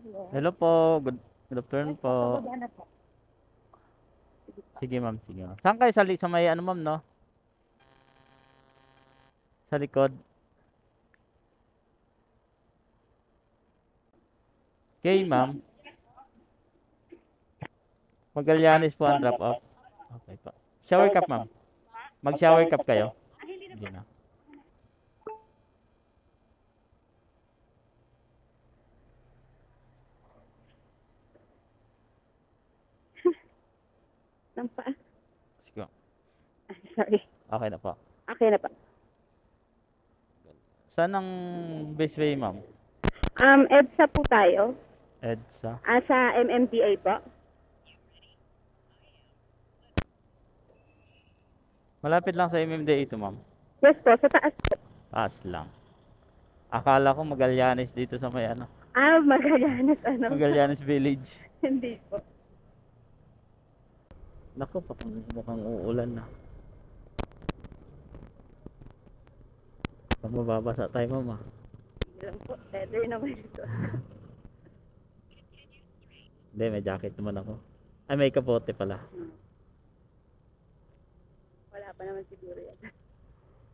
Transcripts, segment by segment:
Hello. Hello po, good Ay, afternoon po. pababa na po. Sige pa. Sige ma'am, sige ma'am. Saan kayo sa may ano ma'am no? Sa likod. Okay ma'am. Magallanes po ang drop off. Okay po. Shower cap ma'am. Mag-shower cap kayo? Hindi na. Nampa. Sige ma'am. Sorry. Okay na po. Okay na pa. Saan ang best way ma'am? EDSA po tayo. EDSA. Sa MMDA po. Malapit lang sa MMDA ito ma'am. Yes po, sa taas po. Taas lang. Akala ko Magallanes dito sa may ano. Magallanes ano. Magallanes Village. Hindi po. Naku, mukhang uulan na. Pag mababasa tayo ma'am ah. Hindi lang po. Leather naman ito. Hindi, may jacket naman ako. Ay, may kapote pala. Wala pa naman siguro yan.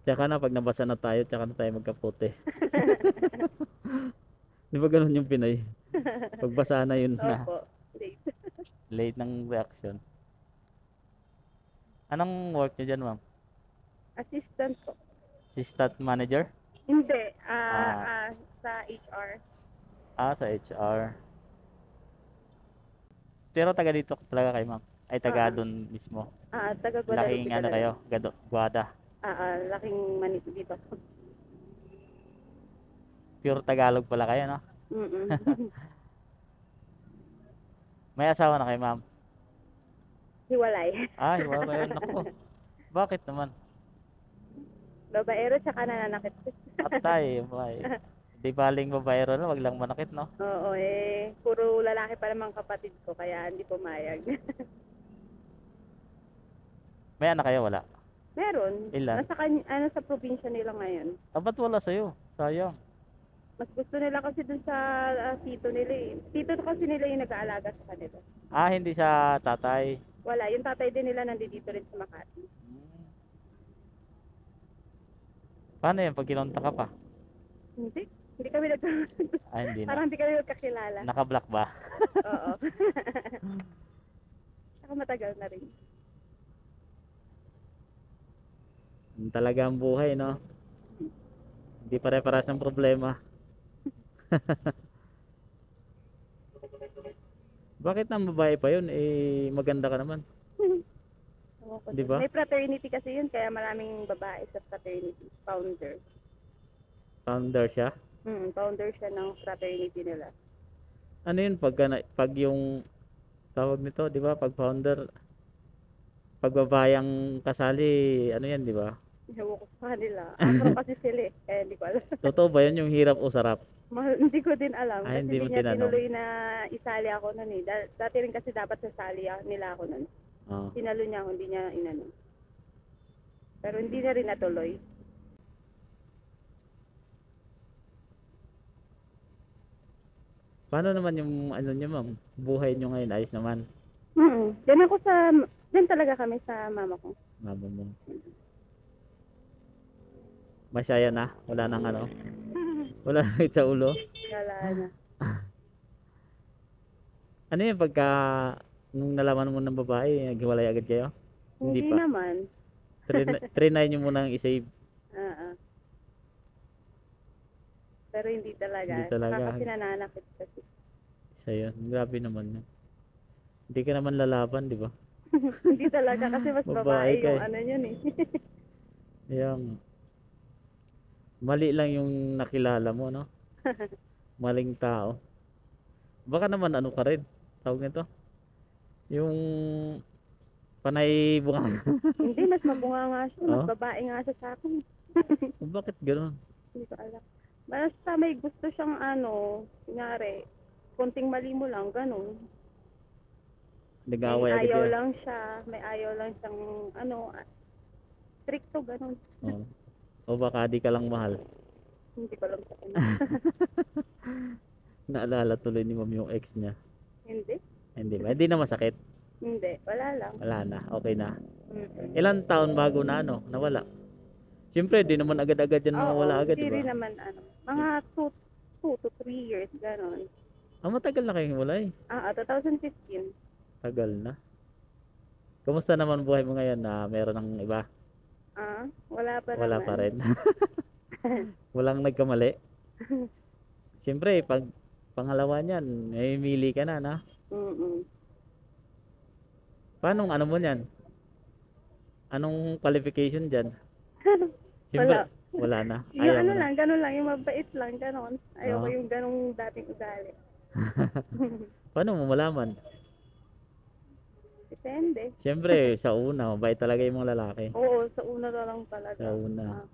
Tsaka na, pag nabasa na tayo, tsaka na tayo magkapote. Di ba ganun yung Pinoy? Pagbasa na yun na. Opo. Late. Late ng reaction. Anong work nyo dyan, ma'am? Assistant po. Assistant manager? Hindi. Ah. Sa HR. Sa HR. Pero taga dito talaga kayo, ma'am? Ay, taga doon mismo. Taga Guadalupe. Laking ano kayo? Guada. Laking manito dito. Pure Tagalog pala kayo, no? Mm-mm. May asawa na kayo, ma'am? Hiwalay. Hiwala kayo. Naku. Bakit naman? Babaero tsaka nananakit. Atay, bay. Di baling babaero na, wag lang manakit, no? Oo, puro lalaki pa naman kapatid ko, kaya hindi pumayag. May anak kayo, wala? Meron. Ilan? Sa probinsya nila ngayon. Ba't wala sa'yo? Sayang. Mas gusto nila kasi dun sa tito nila eh. Tito kasi nila yung nag-aalaga sa kanila. Hindi sa tatay. Wala, yung tatay din nila nandito rin sa Makati. Paano yan pag kinonta ka pa? Hindi kami Hindi na. Parang hindi kami magkakilala. Naka-block ba? Oo. Saka matagal na rin. Yun talaga ang buhay, no? Hindi pare-paras ng problema. Bakit nang babae pa yun? Maganda ka naman. Di ba? May fraternity kasi yun, kaya maraming babae sa fraternity. Founder. Founder siya? Founder siya ng fraternity nila. Ano yun pag yung tawag nito, di ba? Pag founder, pag babayang kasali, ano yan, di ba? Ewan ko sa kanila. Afro kasi sila eh. Hindi ko alam. Totoo ba yan yung hirap o sarap? Hindi ko din alam. Kasi Hindi mo hindi niya tinanong. tinuloy na isali ako nun eh. Dati rin kasi dapat sasali nila ako nun. Tinalo niya ako, hindi niya inano. Pero hindi na rin natuloy. Paano naman yung ano niyo, ma'am? Buhay niyo ngayon ayos naman. Diyan talaga kami sa mama ko. Mama mo. Masaya na, wala nang ano. Wala nang sakit sa ulo. Wala na. Ano yung pagka nung nalaman mo ng babae, naghiwalay agad kayo? Hindi pa. naman. Trinay niyo munang i-save. Pero hindi talaga. Hindi talaga. Saka kasi nananakit kasi. Isa yun. Grabe naman yun. Hindi ka naman lalaban, di ba? Hindi talaga kasi mas Babae babae ka yung eh. ano yun eh. Yung mali lang yung nakilala mo, no? Maling tao. Baka naman ano ka rin. Tawag nito. Yung panay bunga. Hindi, mas mabunga nga siya. Mas Oh? babae nga siya sa akin. Bakit gano'n? Hindi ko alam. Basta may gusto siyang kunyari, konting mali mo lang, ganun. May Nag-aaway agad ayaw kayo. lang siya, may ayaw lang siyang, stricto, ganun. Oh. O baka di ka lang mahal. Hindi ko alam sa kanya. Naalala tuloy ni ma'am yung ex niya. Hindi. Hindi ba? Hindi na masakit. Hindi. Wala lang. Wala na. Okay na. Mm-mm. Ilang taon bago na ano, nawala? Siyempre, di naman agad-agad yan Oo, mawala agad, hindi di rin ba? naman ano. Mga 2 to 3 years, ganon. Matagal na kayong walay. 2015. Tagal na. Kumusta naman buhay mo ngayon na meron ng iba? Wala pa Wala naman. pa rin. Walang nagkamali. Siyempre, pag pangalawa niyan, may mili ka na, na? Mm-mm. Paano ano mo niyan? Anong qualification diyan? Siyempre, wala na. Yung Ayaw ano mo na. lang, ganon lang, yung mabait lang, ganon. Ayoko Oo. yung ganong dating ugali. Paano mo malaman? Depende. Siyempre, sa una, mabait talaga yung mga lalaki. Oo, sa una na lang talaga. Sa una. Ah,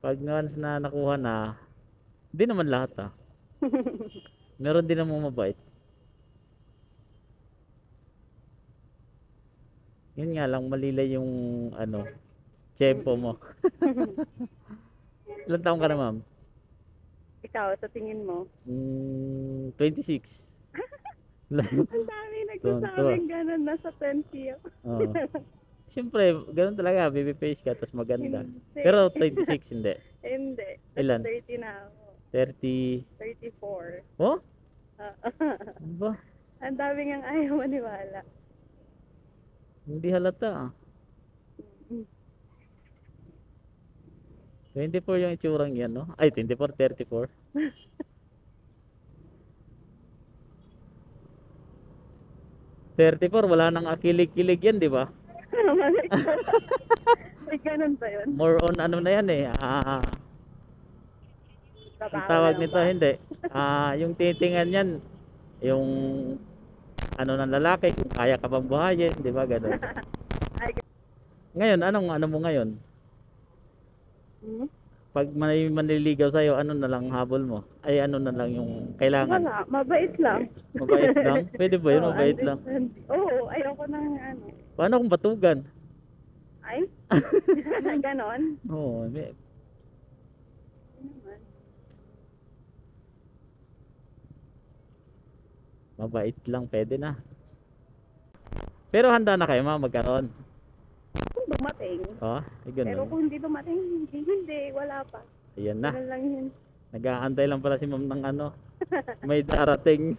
Pag once na nakuha na, di naman lahat ah. Meron din namang mabait. Yun nga lang, malilay yung ano, tiyempo mo. Ilan taong ka na, ma'am? Ikaw, sa tingin mo? 26. Ang dami nagsasabing ganon, nasa 20 ako. Oo. Siyempre, ganun talaga, baby face ka, tapos maganda. Hindi. Pero 26, hindi. Hindi. Ilan? 30 na ako. 30. 34. Oh? Ah, Ano ba? ang dami ngang ayaw maniwala. Hindi halata ah. 24 yung itsurang yan, no? Ay, 24, 34. 34, wala nang akilig-kilig yan, di ba? May ganun ba yun? More on ano na yan eh. Ang Babaw tawag na lang nito, ba? hindi. Yung titingan yan, yung ano ng lalaki, kung kaya ka pang buhayin, di ba? Ganun. Ay, Ngayon, ano mo ngayon? hmm? Pag may manliligaw sa'yo, ano na lang habol mo? Ay, ano na lang yung kailangan? Wala, mabait lang. Mabait lang? Pwede ba yun? Oo, Mabait lang. Oo, ayoko ng ano. Paano kung batugan? Ay? Ganon? Oo, Ano naman? mabait lang, pwede na. Pero handa na kayo magkaroon. Kung dumating. Oh, ay Pero ganun. kung hindi dumating, hindi, wala pa. Ayan na. Ganun lang yun. Nag-aantay lang pala si ma'am ng ano. May darating.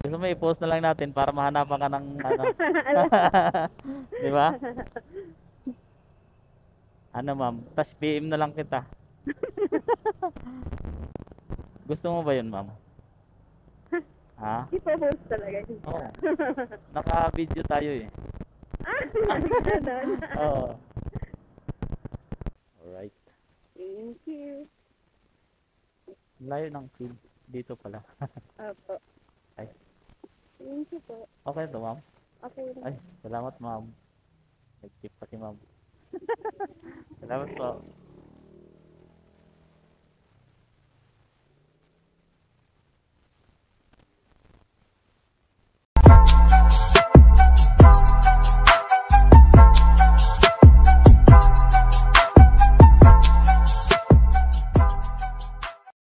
Gusto mo i-post na lang natin para mahanapan ka ng ano. Di ba? Ano ma'am? Tas PM na lang kita. Gusto mo ba yun ma'am? Ha? Ipo-post talaga. Oo. Naka-video tayo eh. Ganon. Oo. Alright. Thank you. Layo ng field. Dito pala. Opo. Ay. Thank you po. Okay to ma'am? Okay. Ay, salamat ma'am. Nag-tip pa si ma'am. Salamat po.